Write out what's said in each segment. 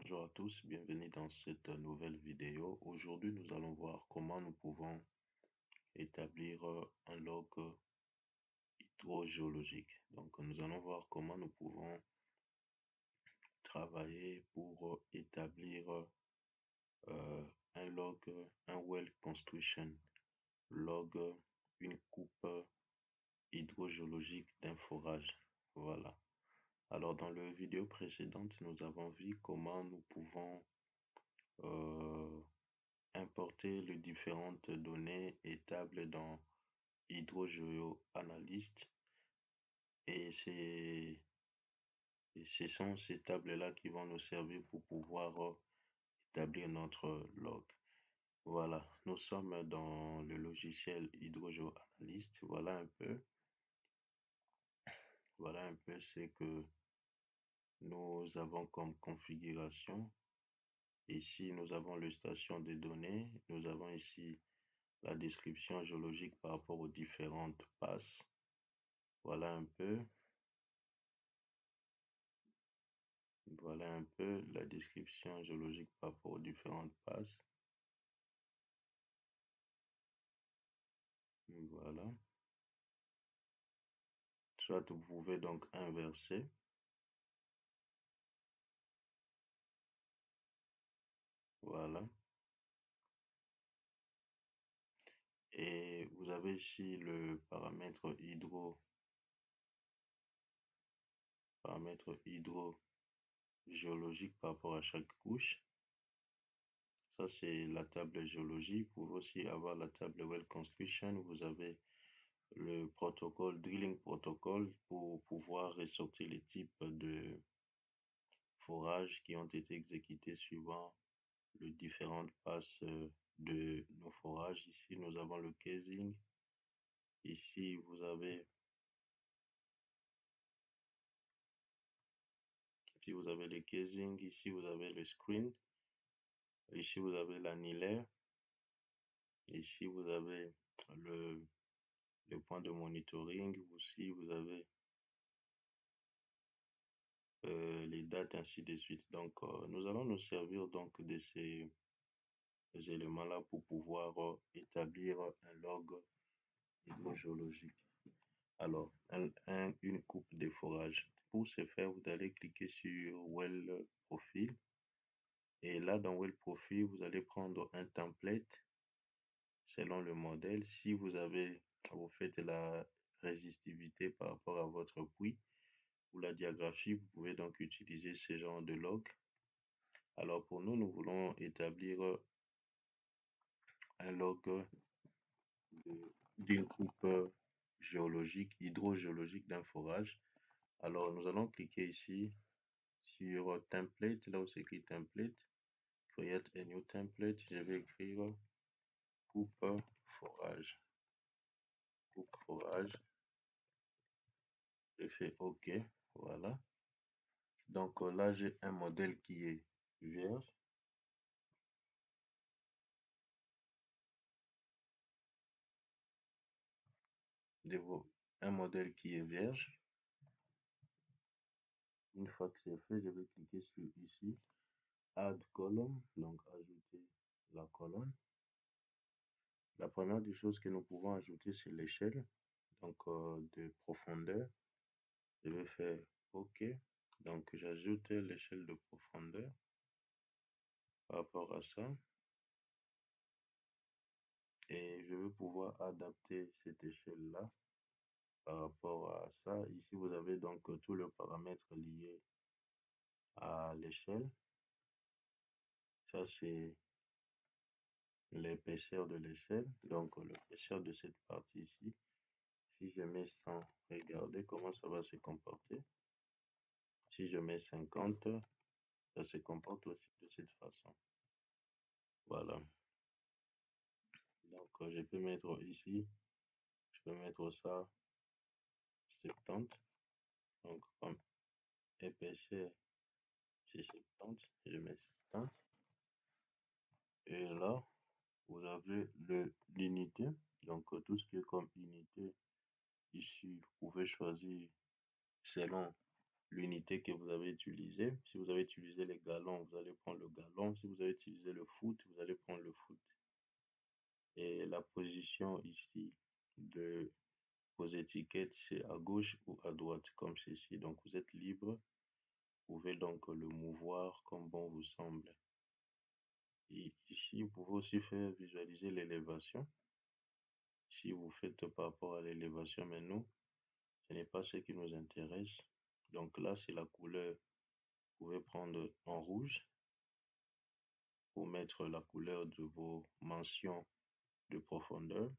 Bonjour à tous, bienvenue dans cette nouvelle vidéo. Aujourd'hui, nous allons voir comment nous pouvons établir un log hydrogéologique. Donc, nous allons voir comment nous pouvons travailler pour établir un log, un well construction log, une coupe hydrogéologique d'un forage. Voilà. Alors, dans la vidéo précédente, nous avons vu comment nous pouvons euh, importer les différentes données et tables dans HydroGeoAnalyst. Et ce sont ces tables-là qui vont nous servir pour pouvoir établir notre log. Voilà, nous sommes dans le logiciel HydroGeoAnalyst. Voilà un peu ce que nous avons comme configuration. Ici, nous avons le station de données. Nous avons ici la description géologique par rapport aux différentes passes. Voilà un peu. Voilà un peu la description géologique par rapport aux différentes passes. Voilà. Soit vous pouvez donc inverser. Voilà. Et vous avez ici le paramètre hydrogéologique par rapport à chaque couche. Ça, c'est la table géologie. Vous pouvez aussi avoir la table well construction. Vous avez le protocole, drilling protocol, pour pouvoir ressortir les types de forages qui ont été exécutés suivant les différentes passes de nos forages. Ici, nous avons le casing. Ici, vous avez le casing. Ici, vous avez le screen. Ici, vous avez l'annulaire. Ici, vous avez le, le point de monitoring. Aussi, vous avez les dates, ainsi de suite. Donc, nous allons nous servir donc de ces éléments-là pour pouvoir établir un log hydrogéologique. Alors, une coupe de forage. Pour ce faire, vous allez cliquer sur Well Profile. Et là, dans Well Profile, vous allez prendre un template selon le modèle. Si vous faites la résistivité par rapport à votre puits ou la diagraphie, vous pouvez donc utiliser ce genre de log. Alors, pour nous, nous voulons établir un log d'une coupe géologique, hydrogéologique d'un forage. Alors, nous allons cliquer ici sur template, là où c'est écrit template, create a new template. Je vais écrire coupe forage. Coupe forage. Je fais OK. Voilà. Donc là, j'ai un modèle qui est vierge. Un modèle qui est vierge. Une fois que c'est fait, je vais cliquer sur ici, Add column, donc ajouter la colonne. La première des choses que nous pouvons ajouter, c'est l'échelle, donc de profondeur. Je vais faire OK. Donc j'ajoute l'échelle de profondeur par rapport à ça. Et je vais pouvoir adapter cette échelle-là par rapport à ça. Ici, vous avez donc tout le paramètre lié à l'échelle. Ça, c'est l'épaisseur de l'échelle. Donc, l'épaisseur de cette partie ici. Si je mets 100, regardez comment ça va se comporter. Si je mets 50, ça se comporte aussi de cette façon. Voilà. Donc, je peux mettre ici, je peux mettre ça 70. Donc, comme épaisseur, c'est 70. Je mets 70. Et là, vous avez l'unité. Donc, tout ce qui est comme unité, ici, vous pouvez choisir selon l'unité que vous avez utilisée. Si vous avez utilisé les gallons, vous allez prendre le gallon. Si vous avez utilisé le foot, vous allez prendre le foot. Et la position ici de vos étiquettes, c'est à gauche ou à droite, comme ceci. Donc, vous êtes libre. Vous pouvez donc le mouvoir comme bon vous semble. Et ici, vous pouvez aussi faire visualiser l'élévation. Si vous faites par rapport à l'élévation, mais nous, ce n'est pas ce qui nous intéresse. Donc là, c'est la couleur. Vous pouvez prendre en rouge pour mettre la couleur de vos mentions de profondeur.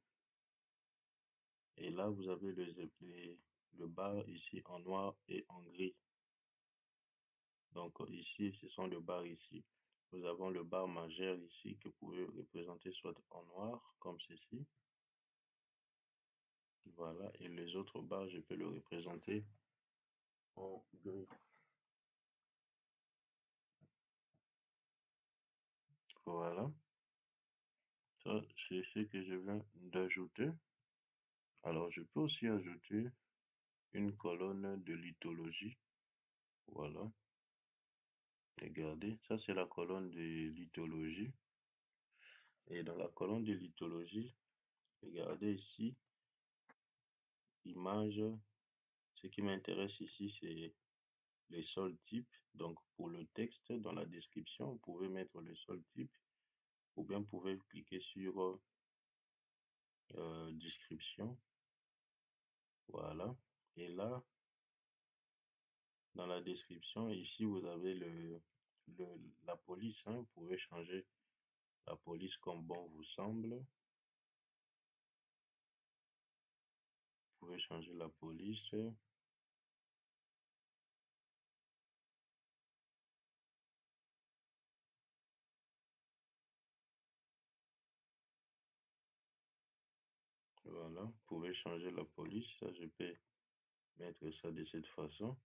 Et là, vous avez le bar ici en noir et en gris. Donc ici, ce sont les barres ici. Nous avons le bar majeur ici que vous pouvez représenter soit en noir, comme ceci. Voilà. Et les autres barres, je peux le représenter en gris. Voilà. Ça, c'est ce que je viens d'ajouter. Alors, je peux aussi ajouter une colonne de lithologie. Voilà. Regardez, ça c'est la colonne de lithologie. Et dans la colonne de lithologie, regardez ici, image. Ce qui m'intéresse ici, c'est les sols types. Donc, pour le texte, dans la description, vous pouvez mettre le sol type ou bien vous pouvez cliquer sur description. Voilà. Et là, dans la description, ici, vous avez la police. Hein. Vous pouvez changer la police comme bon vous semble. Vous pouvez changer la police. Voilà. Vous pouvez changer la police. Ça, je peux mettre ça de cette façon.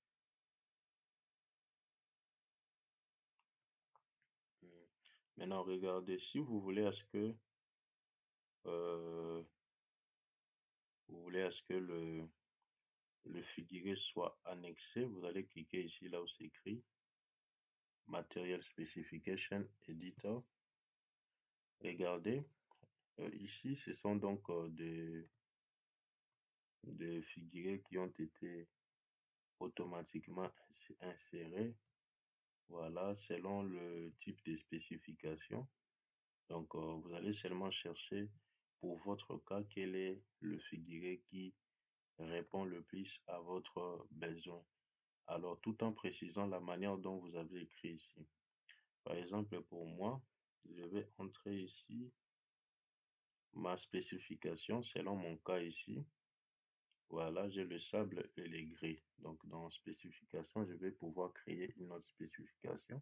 Maintenant, regardez, si vous voulez à ce que euh, le figuré soit annexé, vous allez cliquer ici là où c'est écrit Material Specification Editor. Regardez, ici, ce sont donc des figurés qui ont été automatiquement insérés. Voilà, selon le type de spécification. Donc, vous allez seulement chercher pour votre cas quel est le figuré qui répond le plus à votre besoin. Alors, tout en précisant la manière dont vous avez écrit ici. Par exemple, pour moi, je vais entrer ici ma spécification selon mon cas ici. Voilà, j'ai le sable et les gris. Donc, dans spécification, je vais pouvoir créer une autre spécification.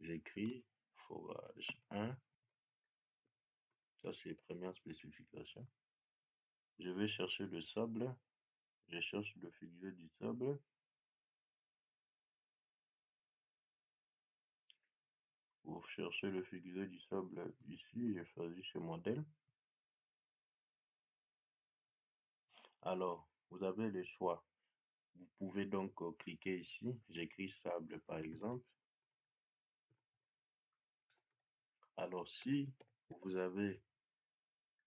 J'écris forage 1. Ça, c'est la première spécification. Je vais chercher le sable. Je cherche le figuré du sable. Pour chercher le figuré du sable ici, je choisis ce modèle. Alors, vous avez le choix. Vous pouvez donc cliquer ici. J'écris sable par exemple. Alors, si vous avez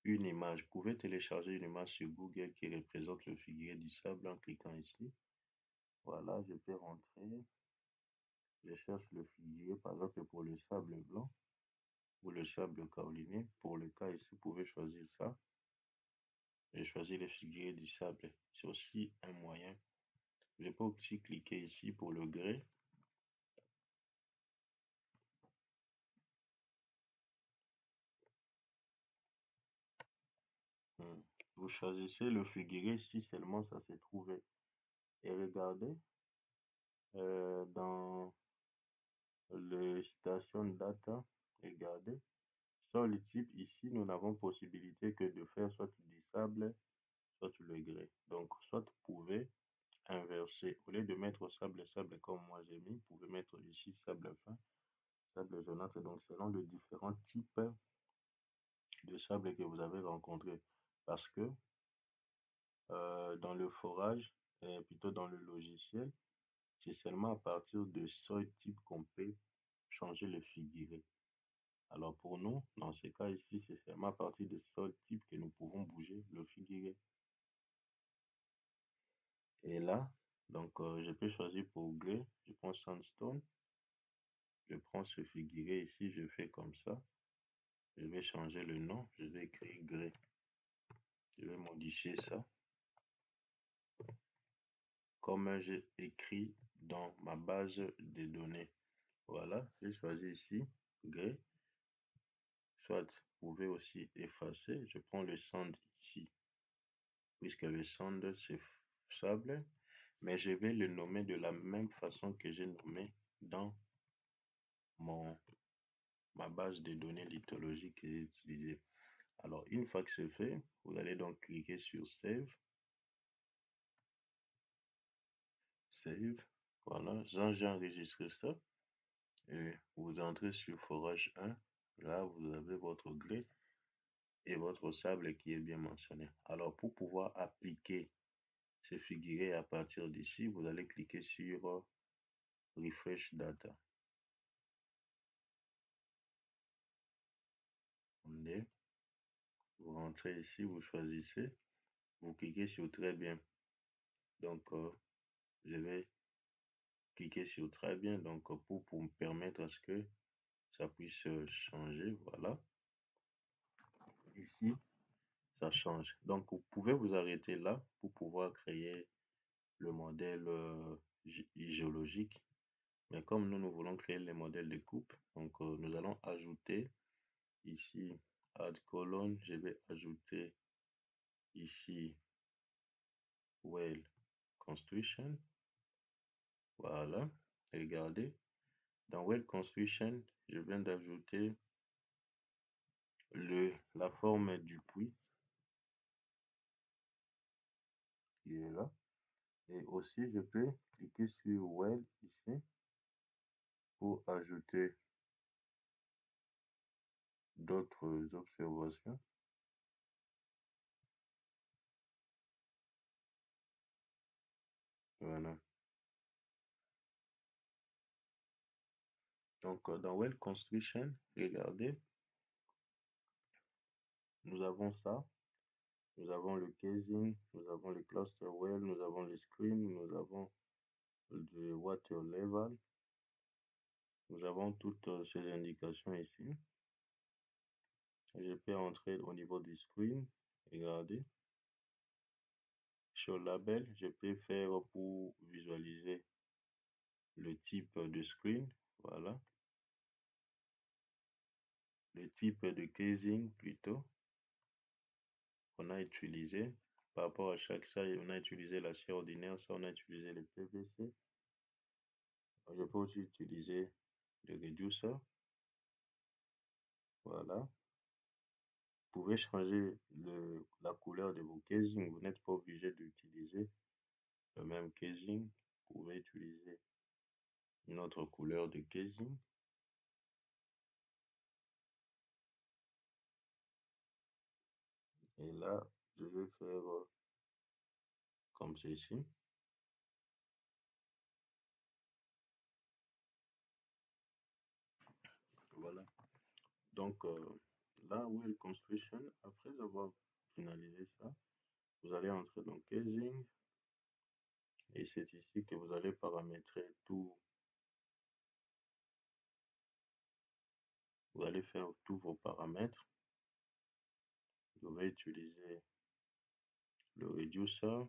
une image, vous pouvez télécharger une image sur Google qui représente le figuré du sable en cliquant ici. Voilà, je peux rentrer. Je cherche le figuré, par exemple pour le sable blanc ou le sable kaoliné. Pour le cas ici, vous pouvez choisir ça. Et choisir le figuré du sable. C'est aussi un moyen. Je peux aussi cliquer ici pour le grès. Vous choisissez le figuré si seulement ça s'est trouvé. Et regardez, dans les stations data, regardez, sur le type ici, nous n'avons possibilité que de faire soit du sable, soit le grès. Donc, soit vous pouvez inverser. Au lieu de mettre sable comme moi j'ai mis, vous pouvez mettre ici sable fin, sable jaunâtre. Donc, selon les différents types de sable que vous avez rencontré. Parce que dans le forage, plutôt dans le logiciel, c'est seulement à partir de ce type qu'on peut changer le figuré. Alors pour nous, dans ce cas ici, c'est seulement à partir de ce type que nous pouvons bouger le figuré. Et là, donc je peux choisir pour grès, je prends sandstone, je prends ce figuré ici, je fais comme ça. Je vais changer le nom, je vais écrire grès. Je vais modifier ça comme j'ai écrit dans ma base de données. Voilà, j'ai choisi ici grès. Soit vous pouvez aussi effacer. Je prends le sand ici, puisque le sand c'est sable, mais je vais le nommer de la même façon que j'ai nommé dans ma base de données lithologique que j'ai utilisée. Alors, une fois que c'est fait, vous allez donc cliquer sur Save. Save. Voilà, j'ai enregistré ça. Et vous entrez sur Forage 1. Là, vous avez votre grès et votre sable qui est bien mentionné. Alors, pour pouvoir appliquer ce figuré à partir d'ici, vous allez cliquer sur Refresh Data. Vous rentrez ici, vous choisissez, vous cliquez sur Très bien. Donc, je vais cliquer sur Très bien donc, pour me permettre à ce que ça puisse changer. Voilà. Ici, ça change. Donc, vous pouvez vous arrêter là pour pouvoir créer le modèle géologique. Mais comme nous voulons créer les modèles de coupe, donc nous allons ajouter ici add colonne. Je vais ajouter ici well construction. Voilà. Regardez. Dans well construction, je viens d'ajouter la forme du puits qui est là. Et aussi, je peux cliquer sur well ici pour ajouter d'autres observations. Voilà. Donc, dans well construction, regardez, nous avons ça. Nous avons le casing, nous avons le cluster well, nous avons le screen, nous avons le water level. Nous avons toutes ces indications ici. Je peux entrer au niveau du screen. Regardez. Sur label, je peux faire pour visualiser le type de screen. Voilà. Le type de casing plutôt qu'on a utilisé. Par rapport à chaque salle, on a utilisé l'acier ordinaire, ça on a utilisé le PVC. Je peux aussi utiliser le reducer. Voilà. Vous pouvez changer la couleur de vos casings. Vous n'êtes pas obligé d'utiliser le même casing. Vous pouvez utiliser une autre couleur de casing. Et là, je vais faire comme ceci. Voilà. Donc, là, Well Construction, après avoir finalisé ça, vous allez entrer dans Casing. Et c'est ici que vous allez paramétrer tout. Vous allez faire tous vos paramètres. Vous allez utiliser le Reducer.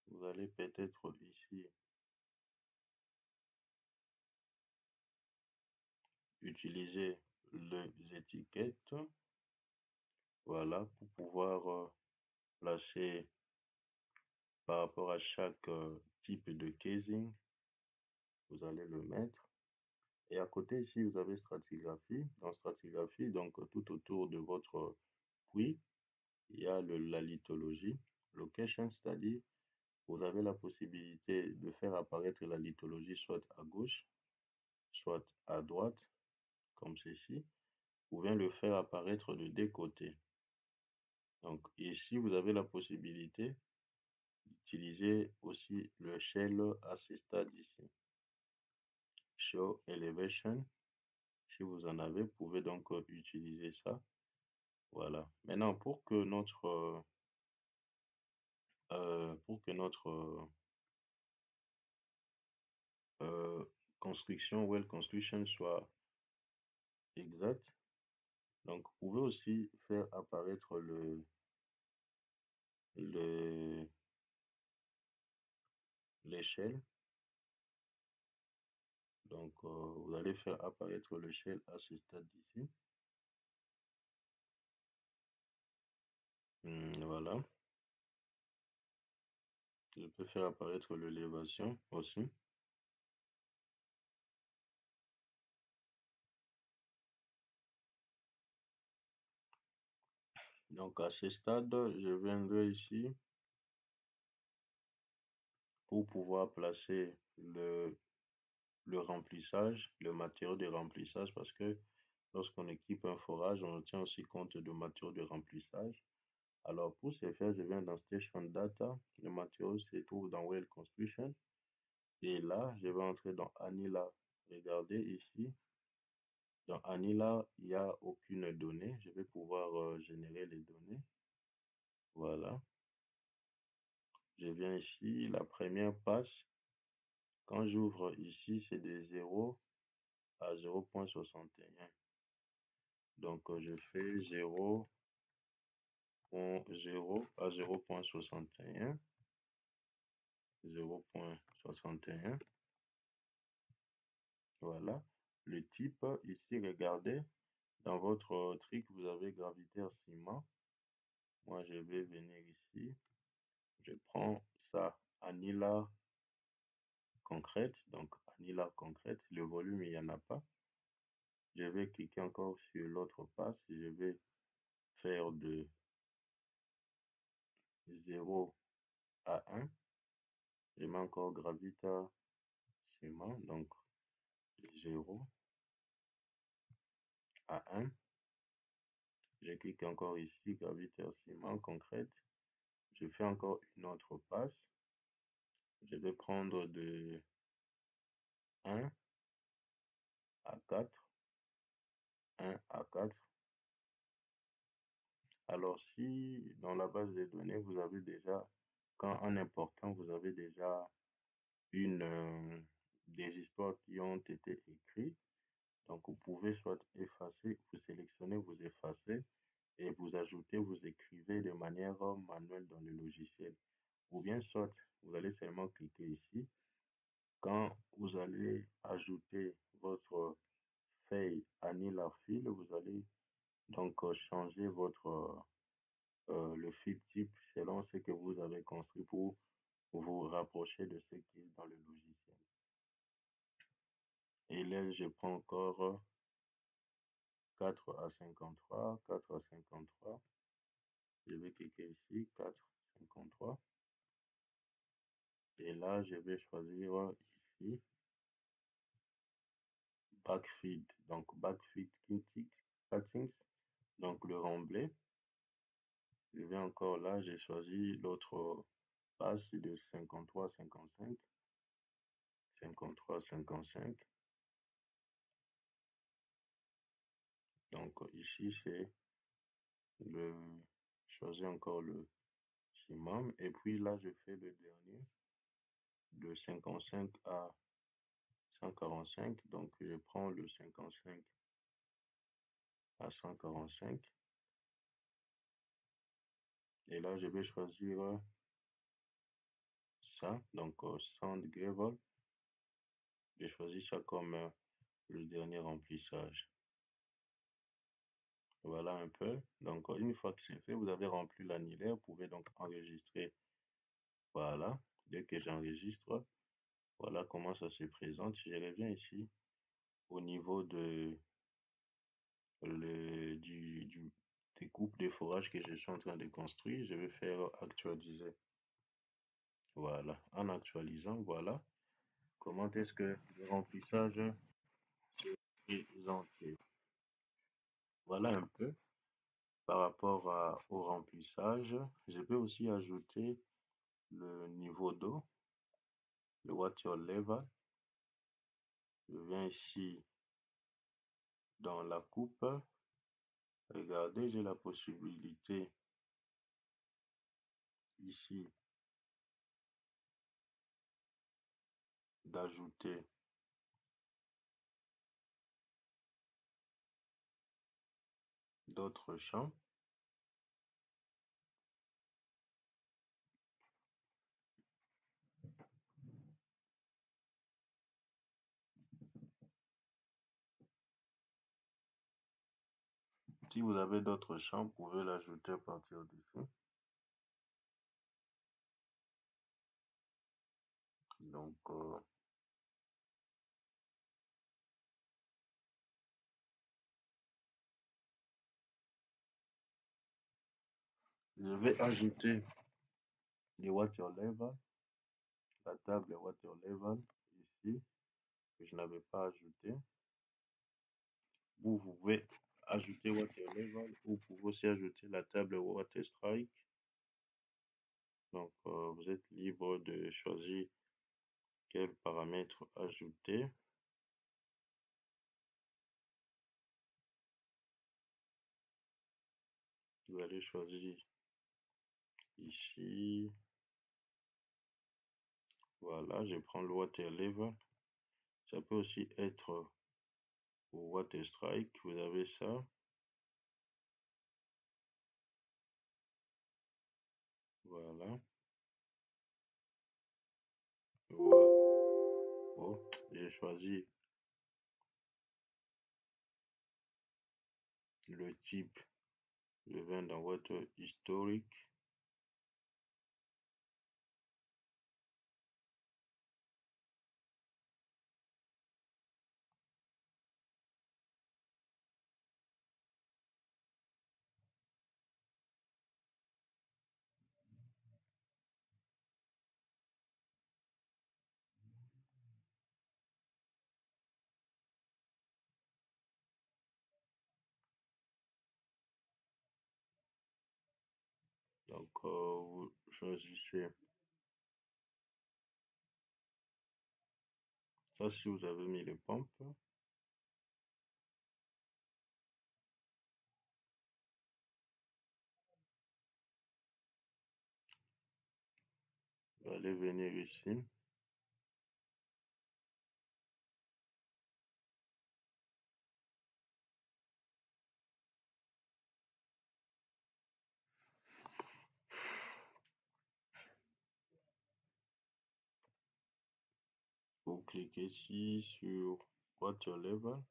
Vous allez peut-être ici utiliser les étiquettes. Voilà, pour pouvoir placer par rapport à chaque type de casing, vous allez le mettre. Et à côté ici, vous avez stratigraphie. Dans stratigraphie, donc tout autour de votre puits, il y a la lithologie. Location, c'est-à-dire, vous avez la possibilité de faire apparaître la lithologie soit à gauche, soit à droite, comme ceci. Vous pouvez le faire apparaître de deux côtés. Donc ici, vous avez la possibilité utiliser aussi le shell à ce stade ici. Show elevation. Si vous en avez, vous pouvez donc utiliser ça. Voilà. Maintenant, pour que notre euh, construction, well construction soit exacte, donc vous pouvez aussi faire apparaître le, l'échelle. Donc, vous allez faire apparaître l'échelle à ce stade ici. Voilà. Je peux faire apparaître l'élévation aussi. Donc, à ce stade, je viendrai ici pour pouvoir placer le remplissage, le matériau de remplissage, parce que lorsqu'on équipe un forage, on tient aussi compte de matériaux de remplissage. Alors, pour ce faire, je viens dans Station Data. Le matériau se trouve dans Well Construction. Et là, je vais entrer dans Anila. Regardez ici. Dans Anila, il n'y a aucune donnée. Je vais pouvoir générer les données. Voilà. Je viens ici. La première passe, quand j'ouvre ici, c'est de 0 à 0,61. Donc, je fais 0,0 à 0,61. 0,61. Voilà. Le type, ici, regardez, dans votre truc, vous avez gravitaire ciment. Moi, je vais venir ici. Je prends ça, Anila concrète. Donc, Anila concrète. Le volume, il n'y en a pas. Je vais cliquer encore sur l'autre passe. Je vais faire de 0 à 1. Je mets encore gravita ciment. Donc, 0 à 1. Je clique encore ici, gravitaire ciment concrète. Je fais encore une autre passe. Je vais prendre de 1 à 4. 1 à 4. Alors, si dans la base de données, vous avez déjà, quand en important, vous avez déjà des histoires qui ont été écrites, donc vous pouvez soit effacer, vous sélectionnez, vous effacez, et vous ajoutez, vous écrivez de manière manuelle dans le logiciel. Ou bien soit, vous allez seulement cliquer ici. Quand vous allez ajouter votre feuille Anila Fill, vous allez donc changer le fil type selon ce que vous avez construit pour vous rapprocher de ce qui est dans le logiciel. Et là, je prends encore 4 à 53, 4 à 53. Je vais cliquer ici, 4, 53. Et là, je vais choisir ici, Backfeed. Donc, Backfeed Cuttings. Donc, le remblai. Je vais encore là, j'ai choisi l'autre passe de 53, 55. 53, 55. Donc, ici, c'est le, choisir encore le ciment. Et puis là, je fais le dernier de 55 à 145. Donc, je prends le 55 à 145. Et là, je vais choisir ça. Donc, Sand Gravel. J'ai choisi ça comme le dernier remplissage. Voilà un peu. Donc, une fois que c'est fait, vous avez rempli l'annulaire. Vous pouvez donc enregistrer. Voilà. Dès que j'enregistre, voilà comment ça se présente. Je reviens ici au niveau du découpe de forage que je suis en train de construire. Je vais faire actualiser. Voilà. En actualisant, voilà comment est-ce que le remplissage se présente. Voilà un peu par rapport au remplissage. Je peux aussi ajouter le niveau d'eau, le water level. Je viens ici dans la coupe. Regardez, j'ai la possibilité ici d'ajouter d'autres champs. Si vous avez d'autres champs, vous pouvez l'ajouter à partir d'ici. Donc, je vais ajouter les water level, la table water level ici, que je n'avais pas ajouté. Vous pouvez ajouter water level ou vous pouvez aussi ajouter la table water strike. Donc, vous êtes libre de choisir quels paramètres ajouter. Vous allez choisir ici. Voilà, je prends le water level. Ça peut aussi être au water strike. Vous avez ça. Voilà. Voilà. Oh, j'ai choisi le type. Je viens dans water historique. Donc, vous choisissez ça si vous avez mis les pompes. Vous allez venir ici. Vous cliquez ici sur water level.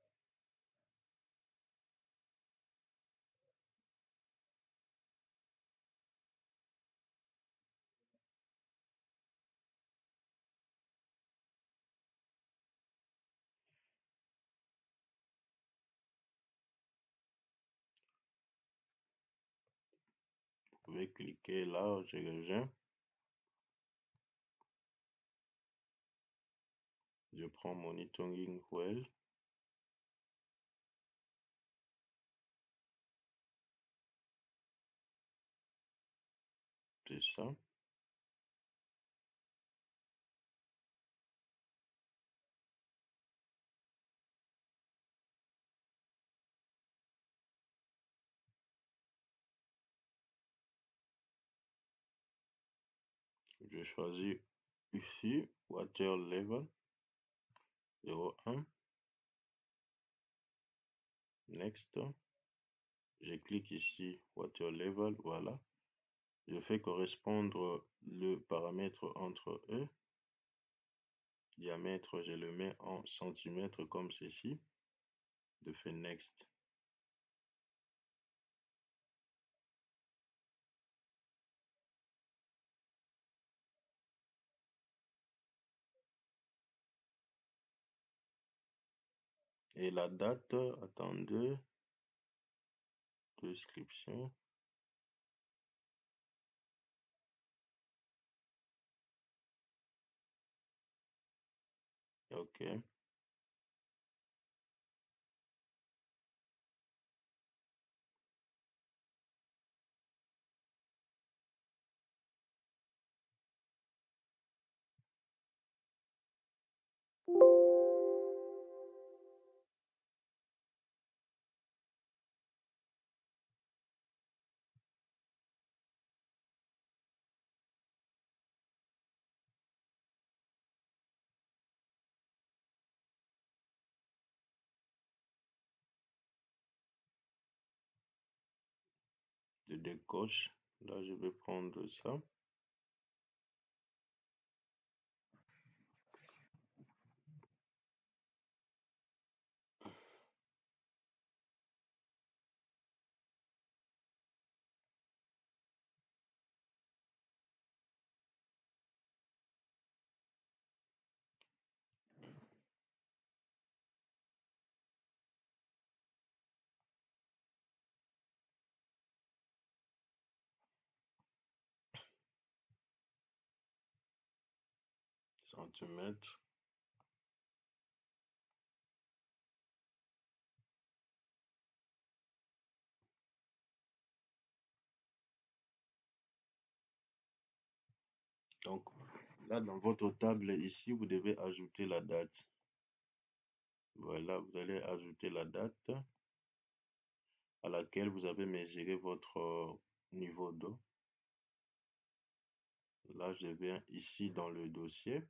Vous pouvez cliquer là, je reviens. Je prends monitoring well. C'est ça. Je choisis ici water level 01. Next. Je clique ici water level. Voilà. Je fais correspondre le paramètre entre eux. Diamètre, je le mets en centimètres comme ceci. Je fais next. Et la date, attendez, description. OK. Je décoche. Là, je vais prendre ça. Centimètres. Donc, là, dans votre table ici, vous devez ajouter la date. Voilà, vous allez ajouter la date à laquelle vous avez mesuré votre niveau d'eau. Là, je viens ici dans le dossier.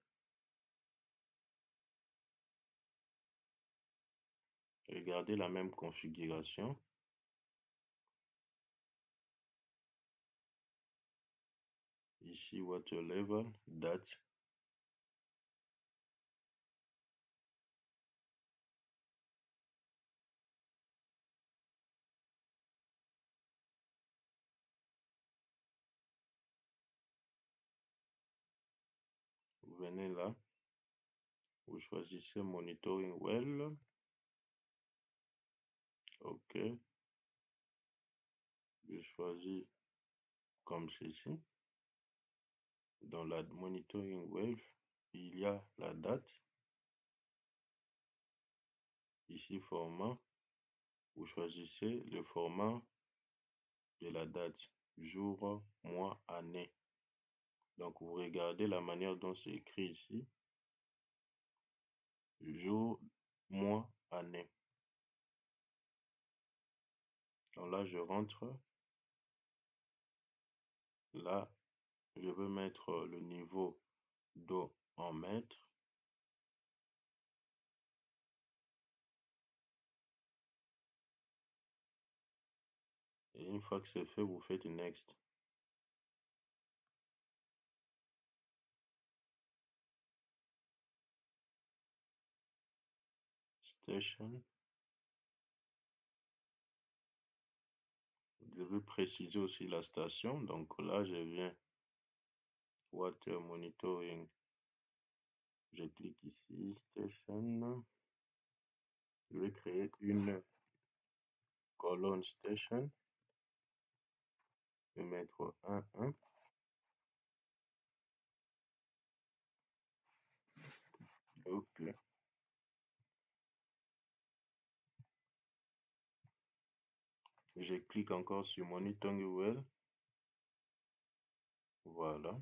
Regardez la même configuration. Ici, water level, date. Vous venez là, vous choisissez monitoring well. OK, je choisis comme ceci. Dans la monitoring wave, il y a la date. Ici, format. Vous choisissez le format de la date, jour, mois, année. Donc, vous regardez la manière dont c'est écrit ici. Jour, mois, année. Donc là, je rentre. Là, je veux mettre le niveau d'eau en mètres. Et une fois que c'est fait, vous faites Next. Station. Vous devez préciser aussi la station. Donc là, je viens Water Monitoring. Je clique ici, Station. Je vais créer une colonne Station. Je vais mettre 1. OK. Je clique encore sur Monitoring Well. Voilà.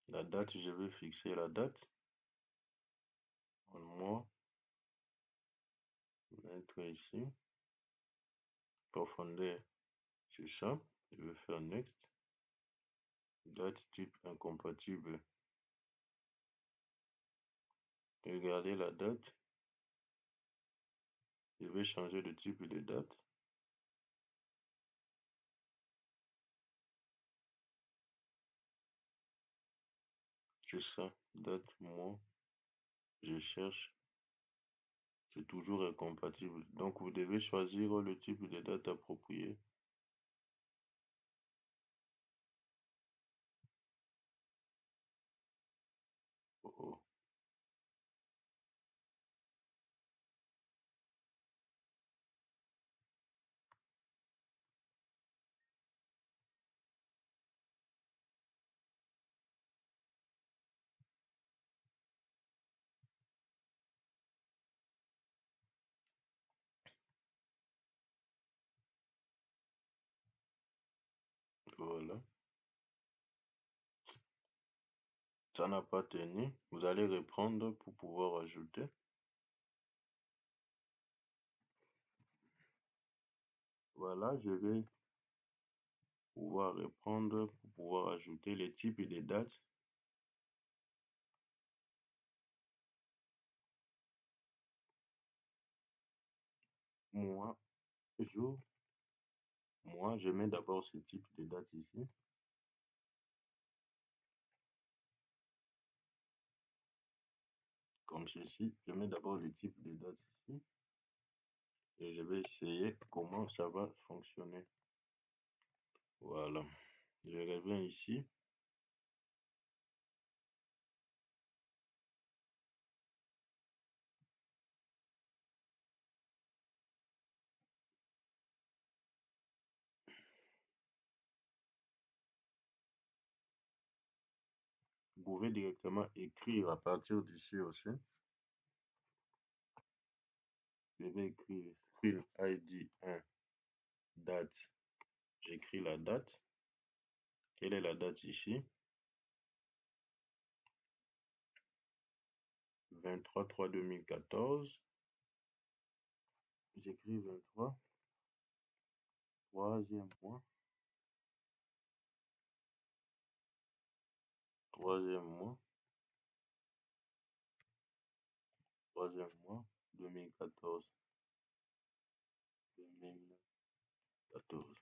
La date, je vais fixer la date. En mois. Mettre ici. Profondeur, c'est ça. Je vais faire Next. Date type incompatible. Regardez la date. Je vais changer de type de date. C'est ça. Date, mois. Je cherche. C'est toujours incompatible. Donc, vous devez choisir le type de date approprié. Oh, oh. Voilà. Ça n'a pas tenu. Vous allez reprendre pour pouvoir ajouter. Voilà, je vais pouvoir reprendre pour pouvoir ajouter les types et les dates. Mois, jour. Moi, je mets d'abord ce type de date ici. Comme ceci. Je mets d'abord le type de date ici. Et je vais essayer comment ça va fonctionner. Voilà. Je reviens ici. Vous pouvez directement écrire à partir d'ici aussi. Je vais écrire Screen ID 1, date. J'écris la date. Quelle est la date ici? 23/3/2014. J'écris 23. Troisième mois. Troisième mois. Troisième mois. 2014. 2014.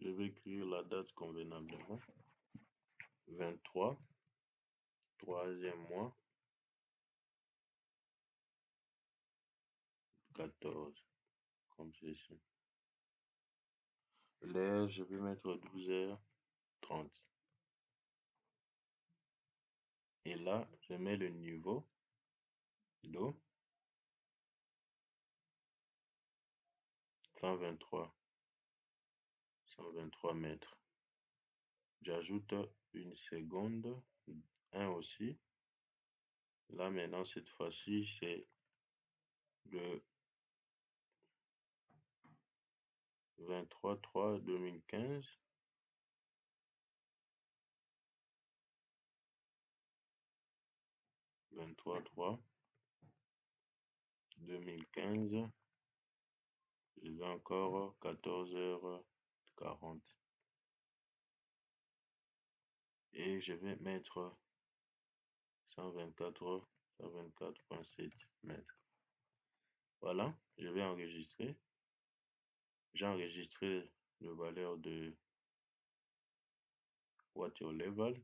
Je vais écrire la date convenablement. 23. Troisième mois. 14. Comme ceci. L'heure, je vais mettre 12h30. Et là, je mets le niveau d'eau. 123. 123 mètres. J'ajoute une seconde. 1 aussi. Là, maintenant, cette fois-ci, c'est le 23/3/2015. 23/3/2015. Je vais encore 14h40. Et je vais mettre 124,7 mètres. Voilà, je vais enregistrer. J'ai enregistré le valeur de water level.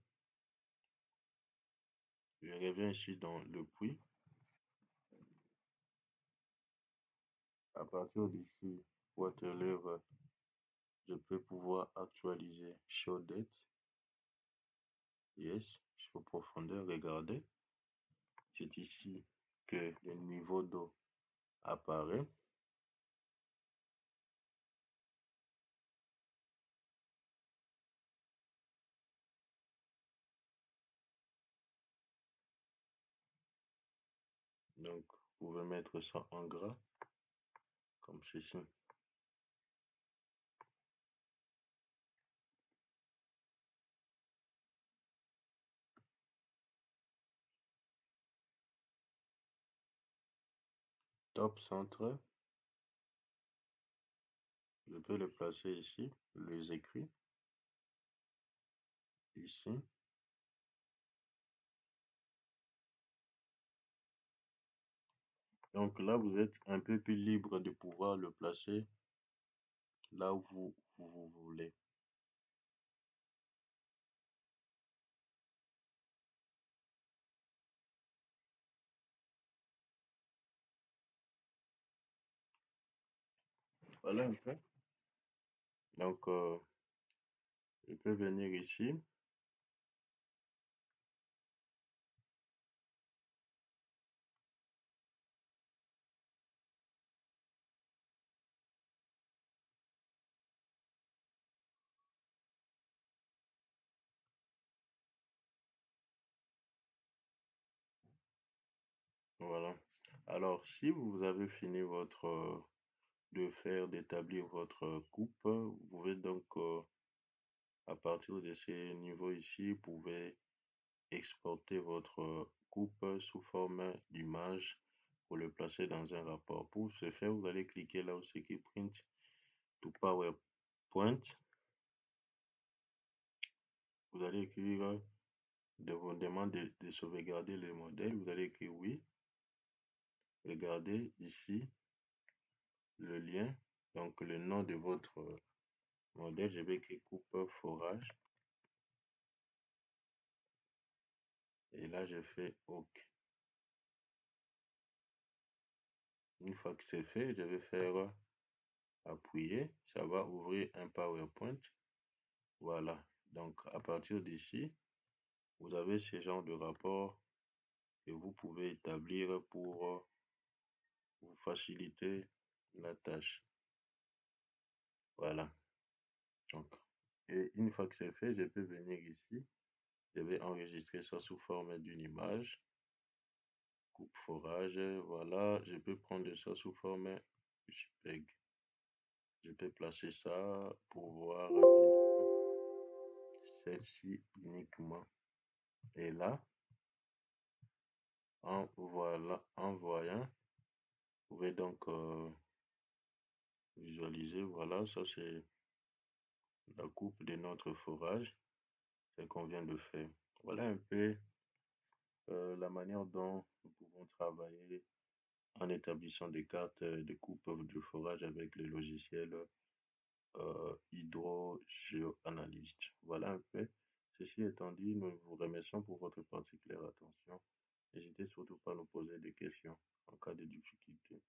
Je reviens ici dans le puits. À partir d'ici, water level, je peux pouvoir actualiser show date. Yes, sur profondeur, regardez. C'est ici que le niveau d'eau apparaît. Donc, vous pouvez mettre ça en gras, comme ceci. Top centre, je peux le placer ici, les écrits, ici. Donc là, vous êtes un peu plus libre de pouvoir le placer là où vous voulez. Voilà un peu. Donc, je peux venir ici. Alors, si vous avez fini d'établir votre coupe, vous pouvez donc, à partir de ce niveau ici, vous pouvez exporter votre coupe sous forme d'image pour le placer dans un rapport. Pour ce faire, vous allez cliquer là où c'est écrit Print to PowerPoint. Vous allez écrire on demande de sauvegarder le modèle. Vous allez écrire oui. Regardez ici le lien, donc le nom de votre modèle. Je vais écrire coupe forage. Et là, je fais OK. Une fois que c'est fait, je vais faire appuyer. Ça va ouvrir un PowerPoint. Voilà. Donc, à partir d'ici, vous avez ce genre de rapport que vous pouvez établir pour vous faciliter la tâche. Voilà. Donc, et une fois que c'est fait, je peux venir ici. Je vais enregistrer ça sous forme d'une image. Coupe forage. Voilà. Je peux prendre ça sous forme JPEG. Je peux placer ça pour voir rapidement celle-ci uniquement. Et là, en voyant, vous pouvez donc visualiser. Voilà, ça c'est la coupe de notre forage, ce qu'on vient de faire. Voilà un peu la manière dont nous pouvons travailler en établissant des cartes de coupe de forage avec le logiciel HydroGeoAnalyst. Voilà un peu. Ceci étant dit, nous vous remercions pour votre particulière attention. N'hésitez surtout pas à nous poser des questions en cas de difficulté.